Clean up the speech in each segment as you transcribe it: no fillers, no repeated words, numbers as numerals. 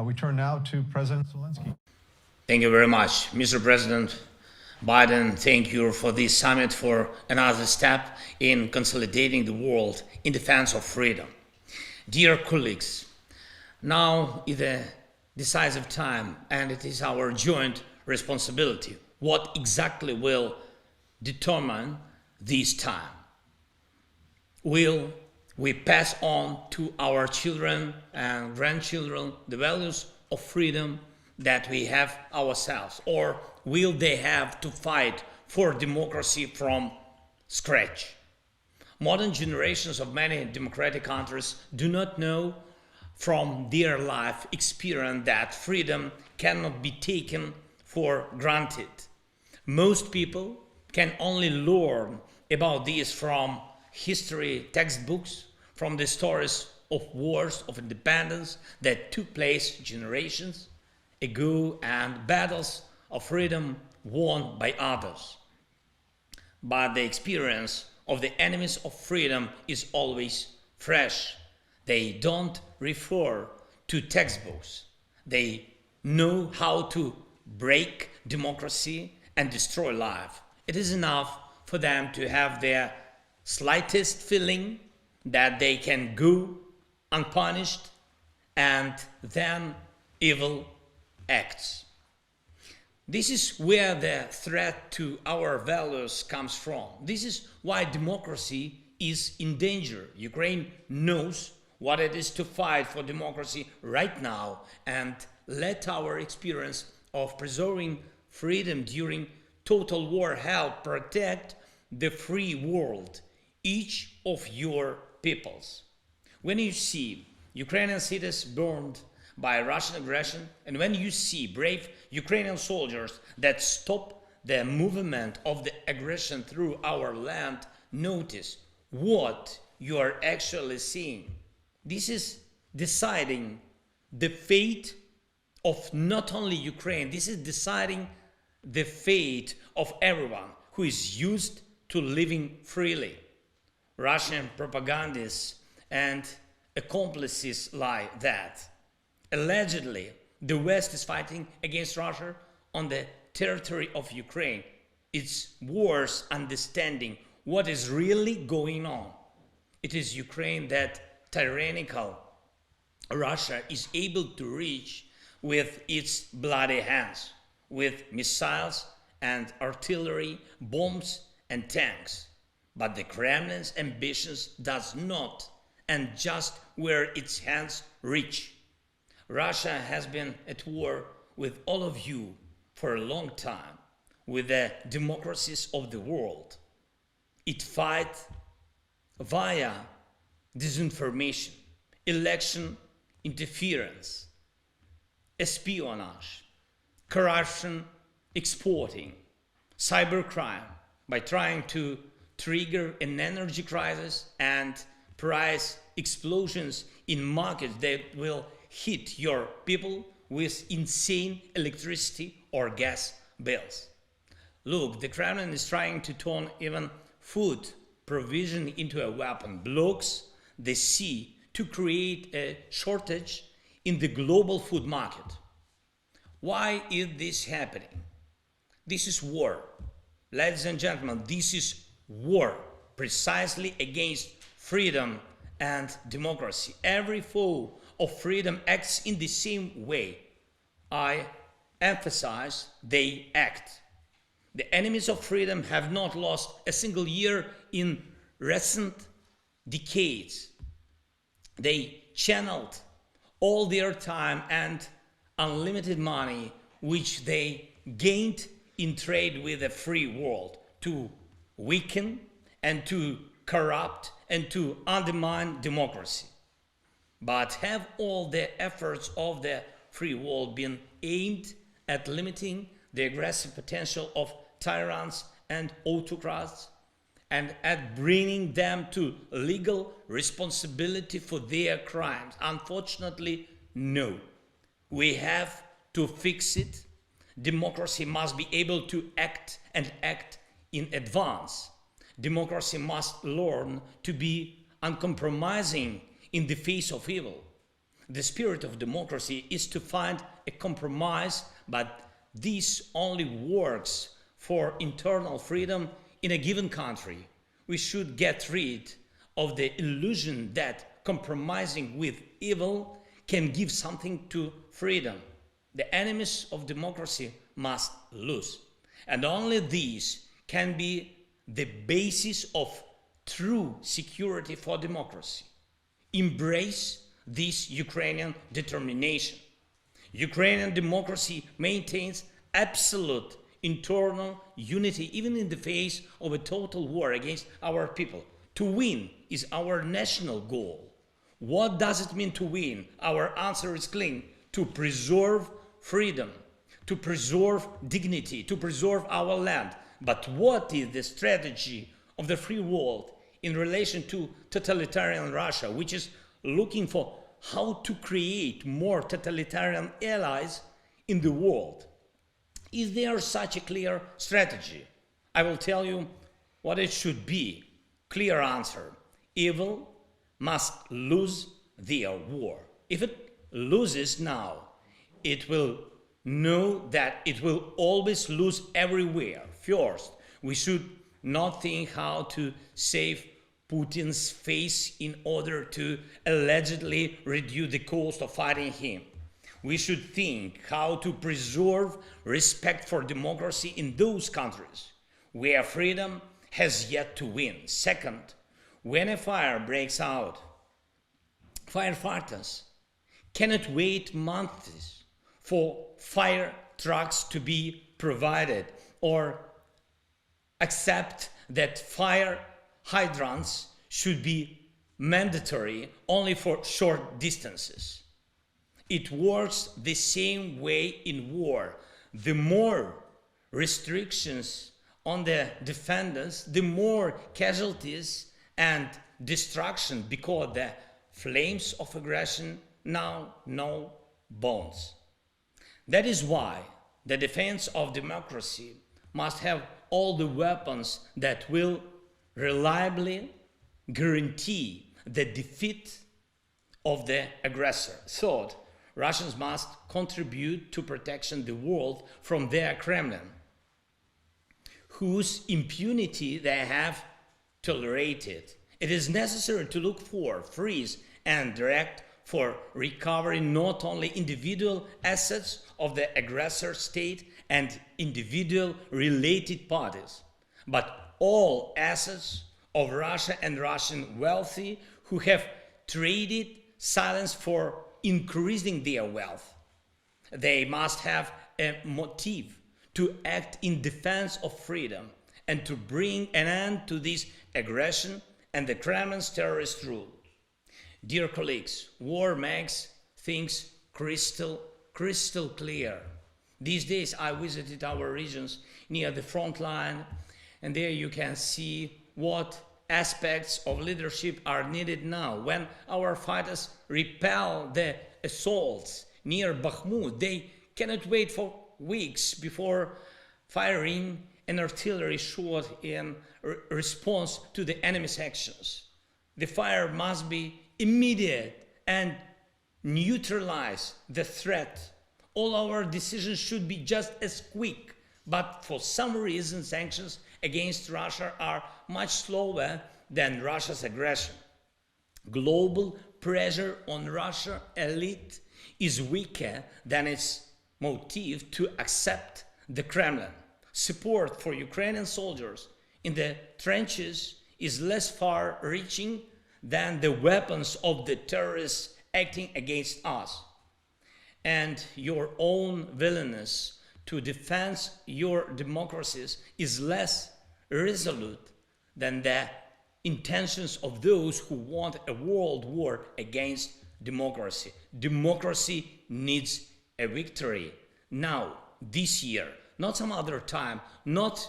We turn now to President Zelensky. Thank you very much, Mr. President Biden. Thank you for this summit, for another step in consolidating the world in defense of freedom. Dear colleagues, now is a decisive time, and it is our joint responsibility. What exactly will determine this time? Will we pass on to our children and grandchildren the values of freedom that we have ourselves, or will they have to fight for democracy from scratch? Modern generations of many democratic countries do not know from their life experience that freedom cannot be taken for granted. Most people can only learn about this from history textbooks, from the stories of wars of independence that took place generations ago and battles of freedom won by others. But the experience of the enemies of freedom is always fresh. They don't refer to textbooks. They know how to break democracy and destroy life. It is enough for them to have their slightest feeling that they can go unpunished, and then evil acts. This is where the threat to our values comes from. This is why democracy is in danger. Ukraine knows what it is to fight for democracy right now, and let our experience of preserving freedom during total war help protect the free world, each of your peoples. When you see Ukrainian cities burned by Russian aggression, and when you see brave Ukrainian soldiers that stop the movement of the aggression through our land, notice what you are actually seeing. This is deciding the fate of not only Ukraine, this is deciding the fate of everyone who is used to living freely. Russian propagandists and accomplices like that. Allegedly, the West is fighting against Russia on the territory of Ukraine. It's worth understanding what is really going on. It is Ukraine that tyrannical Russia is able to reach with its bloody hands, with missiles and artillery, bombs and tanks. But the Kremlin's ambitions does not end just where its hands reach. Russia has been at war with all of you for a long time, with the democracies of the world. It fights via disinformation, election interference, espionage, corruption exporting, cybercrime, by trying to trigger an energy crisis and price explosions in markets that will hit your people with insane electricity or gas bills. Look, the Kremlin is trying to turn even food provision into a weapon, blocks the sea to create a shortage in the global food market. Why is this happening? This is war. Ladies and gentlemen, this is war, precisely against freedom and democracy. Every foe of freedom acts in the same way. I emphasize they act. The enemies of freedom have not lost a single year in recent decades. They channeled all their time and unlimited money which they gained in trade with the free world to weaken and to corrupt and to undermine democracy. But have all the efforts of the free world been aimed at limiting the aggressive potential of tyrants and autocrats and at bringing them to legal responsibility for their crimes? Unfortunately, no. We have to fix it. Democracy must be able to act and act in advance. Democracy must learn to be uncompromising in the face of evil. the spirit of democracy is to find a compromise, but this only works for internal freedom in a given country. We should get rid of the illusion that compromising with evil can give something to freedom. The enemies of democracy must lose. And only these can be the basis of true security for democracy. Embrace this Ukrainian determination. Ukrainian democracy maintains absolute internal unity even in the face of a total war against our people. To win is our national goal. What does it mean to win? Our answer is clear: to preserve freedom, to preserve dignity, to preserve our land. But what is the strategy of the free world in relation to totalitarian Russia, which is looking for how to create more totalitarian allies in the world? Is there such a clear strategy? I will tell you what it should be. Clear answer: evil must lose their war. If it loses now, it will know that it will always lose everywhere. First, we should not think how to save Putin's face in order to allegedly reduce the cost of fighting him. We should think how to preserve respect for democracy in those countries where freedom has yet to win. Second, when a fire breaks out, firefighters cannot wait months for fire trucks to be provided or accept that fire hydrants should be mandatory only for short distances. It works the same way in war. The more restrictions on the defenders, the more casualties and destruction, because the flames of aggression now know bounds. That is why the defense of democracy must have all the weapons that will reliably guarantee the defeat of the aggressor. Third, Russians must contribute to protecting the world from their Kremlin, whose impunity they have tolerated. It is necessary to look for, freeze, and direct for recovering not only individual assets of the aggressor state and individual related parties, but all assets of Russia and Russian wealthy who have traded silence for increasing their wealth. They must have a motive to act in defense of freedom and to bring an end to this aggression and the Kremlin's terrorist rule. Dear colleagues, war makes things crystal clear. These days I visited our regions near the front line, and there you can see what aspects of leadership are needed now. When our fighters repel the assaults near Bakhmut, they cannot wait for weeks before firing an artillery shot in response to the enemy's actions. The fire must be immediate and neutralize the threat. All our decisions should be just as quick, but for some reason sanctions against Russia are much slower than Russia's aggression. Global pressure on Russian elite is weaker than its motive to accept the Kremlin. Support for Ukrainian soldiers in the trenches is less far-reaching than the weapons of the terrorists acting against us. And your own willingness to defend your democracies is less resolute than the intentions of those who want a world war against democracy. Democracy needs a victory now, this year, not some other time, not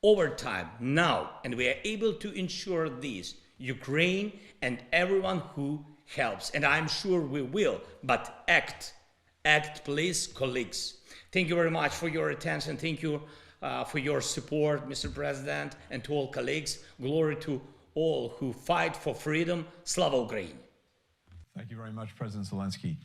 over time, now. And we are able to ensure this, Ukraine and everyone who helps. And I'm sure we will, but act, please, colleagues. Thank you very much for your attention. Thank you for your support, Mr. President, and to all colleagues. Glory to all who fight for freedom. Slava Ukraini! Thank you. Thank you very much, President Zelensky.